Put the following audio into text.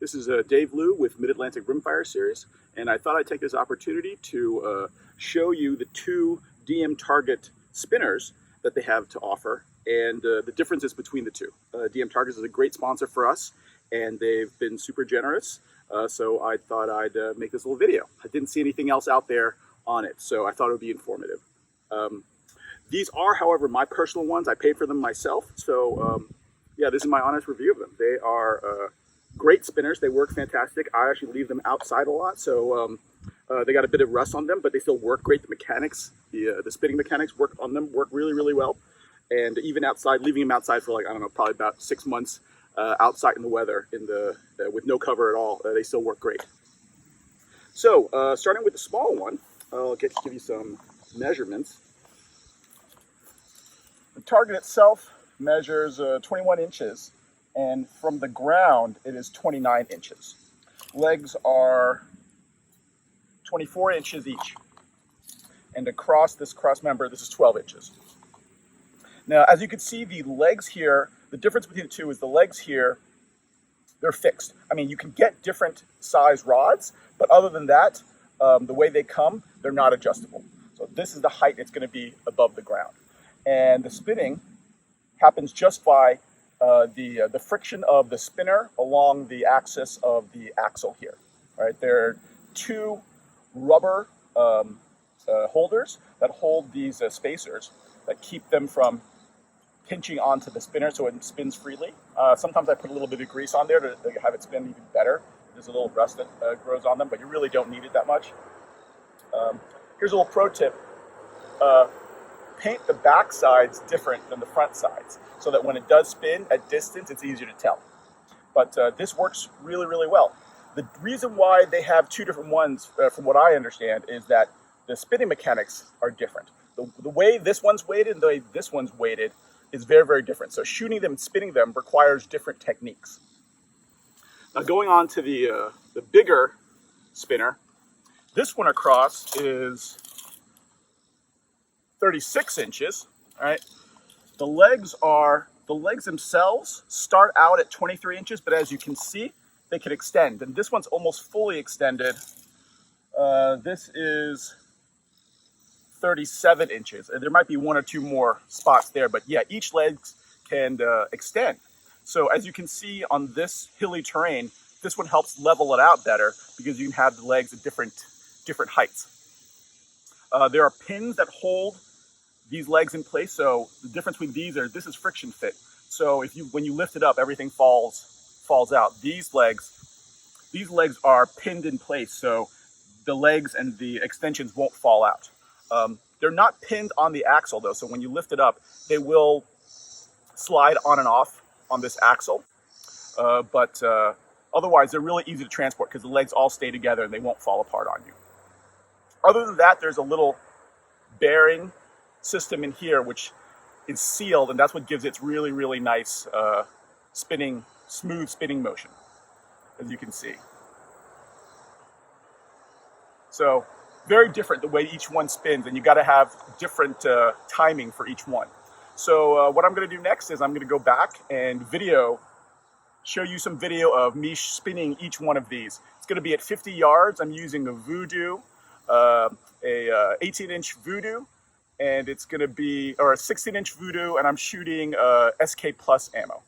This is Dave Liu with Mid-Atlantic Rimfire series, and I thought I'd take this opportunity to show you the two DM Target spinners that they have to offer and the differences between the two. DM Target is a great sponsor for us, and they've been super generous, so I thought I'd make this little video. I didn't see anything else out there on it, so I thought it would be informative. These are, however, my personal ones. I paid for them myself, so yeah, this is my honest review of them. They are great spinners. They work fantastic. I actually leave them outside a lot, so they got a bit of rust on them, but they still work great. The mechanics, the spinning mechanics work on them, work really, really well. And even outside, leaving them outside for like, I don't know, probably about 6 months outside in the weather, with no cover at all, they still work great. So starting with the small one, I'll give you some measurements. The target itself measures 21 inches. And from the ground, it is 29 inches. Legs are 24 inches each. And across this cross member, this is 12 inches. Now, as you can see, the legs here, the difference between the two is the legs here, they're fixed. I mean, you can get different size rods, but other than that, the way they come, they're not adjustable. So this is the height it's going to be above the ground. And the spinning happens just by the friction of the spinner along the axis of the axle here. All right, there are two rubber holders that hold these spacers that keep them from pinching onto the spinner so it spins freely. Sometimes I put a little bit of grease on there to have it spin even better. There's a little rust that grows on them, but you really don't need it that much. Here's a little pro tip. Paint the back sides different than the front sides so that when it does spin at distance, it's easier to tell. But this works really, really well. The reason why they have two different ones, from what I understand, is that the spinning mechanics are different. The way this one's weighted and the way this one's weighted is very, very different. So shooting them and spinning them requires different techniques. Now going on to the bigger spinner, this one across is 36 inches, all right? The legs themselves start out at 23 inches, but as you can see, they can extend. And this one's almost fully extended. This is 37 inches. And there might be one or two more spots there, but yeah, each leg can extend. So as you can see on this hilly terrain, this one helps level it out better because you can have the legs at different heights. There are pins that hold these legs in place. So the difference between these this is friction fit. So when you lift it up, everything falls out. These legs are pinned in place, so the legs and the extensions won't fall out. They're not pinned on the axle though, so when you lift it up, they will slide on and off on this axle. But otherwise, they're really easy to transport because the legs all stay together and they won't fall apart on you. Other than that, there's a little bearing system in here which is sealed, and that's what gives it really, really nice smooth spinning motion, as you can see. So very different the way each one spins, and you got to have different timing for each one. So what I'm going to do next is I'm going to go back and show you some video of me spinning each one of these. It's going to be at 50 yards. I'm using a Voodoo, a 18-inch Voodoo, and it's going to be, or a 16-inch Voodoo, and I'm shooting SK Plus ammo.